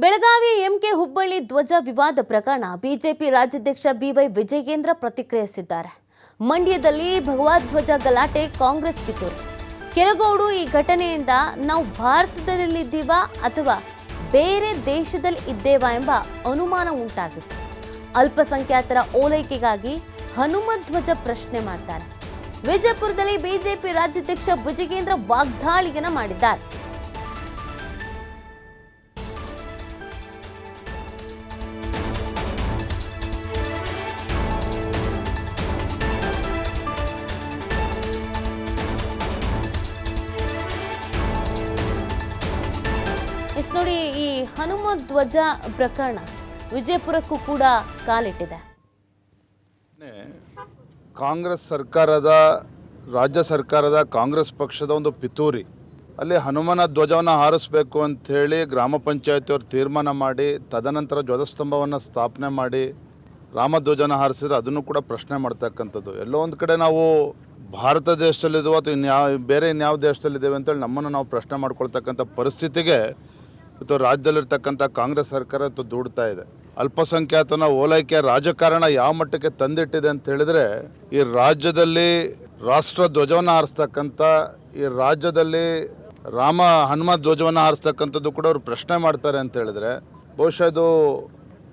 Belagavi MK Hubballi ಧ್ವಜ ವಿವಾದ ಪ್ರಕರಣ ಬಿಜೆಪಿ ರಾಜ್ಯಾಧ್ಯಕ್ಷ ಬಿವೈ ವಿಜಯೇಂದ್ರ ಪ್ರತಿಕ್ರಿಯಿಸಿದ್ದಾರೆ. ಮಂಡ್ಯದಲ್ಲಿ ಭಗವಧ್ವಜ ಗಲಾಟೆ ಕಾಂಗ್ರೆಸ್ ಪಿತೂರಿ. ಕೆರಗೋಡು ಈ ಘಟನೆಯಿಂದ ನಾವು ಭಾರತದಲ್ಲಿದ್ದೀವಾ ಅಥವಾ ಬೇರೆ ದೇಶದಲ್ಲಿ ಇದ್ದೇವಾ ಎಂಬ ಅನುಮಾನ ಉಂಟಾಗಿತ್ತು. ಅಲ್ಪಸಂಖ್ಯಾತರ ಓಲೈಕೆಗಾಗಿ ಹನುಮಧ್ವಜ ಪ್ರಶ್ನೆ ಮಾಡ್ತಾರೆ. ವಿಜಯಪುರದಲ್ಲಿ ಬಿಜೆಪಿ ರಾಜ್ಯಾಧ್ಯಕ್ಷ ವಿಜಯೇಂದ್ರ ವಾಗ್ದಾಳಿಯನ್ನ ಮಾಡಿದ್ದಾರೆ. ನೋಡಿ, ಈ ಹನುಮಧ್ವಜ ಪ್ರಕರಣ ವಿಜಯಪುರಕ್ಕೂ ಕೂಡ ಕಾಲಿಟ್ಟಿದೆ. ಕಾಂಗ್ರೆಸ್ ಸರ್ಕಾರದ ರಾಜ್ಯ ಸರ್ಕಾರದ ಕಾಂಗ್ರೆಸ್ ಪಕ್ಷದ ಒಂದು ಪಿತೂರಿ. ಅಲ್ಲಿ ಹನುಮನ ಧ್ವಜವನ್ನು ಹಾರಿಸಬೇಕು ಅಂಥೇಳಿ ಗ್ರಾಮ ಪಂಚಾಯತಿಯವರು ತೀರ್ಮಾನ ಮಾಡಿ ತದನಂತರ ಧ್ವಜಸ್ತಂಭವನ್ನು ಸ್ಥಾಪನೆ ಮಾಡಿ ರಾಮಧ್ವಜನ ಹಾರಿಸಿದ್ರೆ ಅದನ್ನು ಕೂಡ ಪ್ರಶ್ನೆ ಮಾಡ್ತಕ್ಕಂಥದ್ದು. ಎಲ್ಲೋ ಒಂದು ಕಡೆ ನಾವು ಭಾರತ ದೇಶದಲ್ಲಿದ್ದೇವೆ ಅಥವಾ ಬೇರೆ ಇನ್ಯಾವ ದೇಶದಲ್ಲಿದ್ದೇವೆ ಅಂತೇಳಿ ನಮ್ಮನ್ನು ನಾವು ಪ್ರಶ್ನೆ ಮಾಡ್ಕೊಳ್ತಕ್ಕಂಥ ಪರಿಸ್ಥಿತಿಗೆ ಇವತ್ತು ರಾಜ್ಯದಲ್ಲಿರ್ತಕ್ಕಂಥ ಕಾಂಗ್ರೆಸ್ ಸರ್ಕಾರ ಇವತ್ತು ದೂಡ್ತಾ ಇದೆ. ಅಲ್ಪಸಂಖ್ಯಾತನ ಓಲೈಕೆ ರಾಜಕಾರಣ ಯಾವ ಮಟ್ಟಕ್ಕೆ ತಂದಿಟ್ಟಿದೆ ಅಂತ ಹೇಳಿದ್ರೆ, ಈ ರಾಜ್ಯದಲ್ಲಿ ರಾಷ್ಟ್ರ ಧ್ವಜವನ್ನು ಹಾರಿಸ್ತಕ್ಕಂಥ, ಈ ರಾಜ್ಯದಲ್ಲಿ ಹನುಮ ಧ್ವಜವನ್ನು ಹಾರಿಸ್ತಕ್ಕಂಥದ್ದು ಕೂಡ ಅವರು ಪ್ರಶ್ನೆ ಮಾಡ್ತಾರೆ ಅಂತ ಹೇಳಿದ್ರೆ ಬಹುಶಃ ಇದು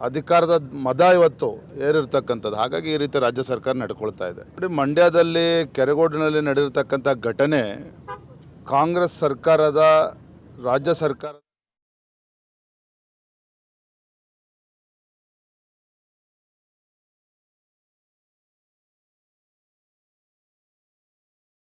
ಅಧಿಕಾರದ ಮದ ಇವತ್ತು ಏರಿರ್ತಕ್ಕಂಥದ್ದು. ಹಾಗಾಗಿ ಈ ರೀತಿ ರಾಜ್ಯ ಸರ್ಕಾರ ನಡ್ಕೊಳ್ತಾ ಇದೆ. ನೋಡಿ, ಮಂಡ್ಯದಲ್ಲಿ ಕೆರಗೋಡಿನಲ್ಲಿ ನಡೆದಿರ್ತಕ್ಕಂಥ ಘಟನೆ ಕಾಂಗ್ರೆಸ್ ಸರ್ಕಾರದ ರಾಜ್ಯ ಸರ್ಕಾರ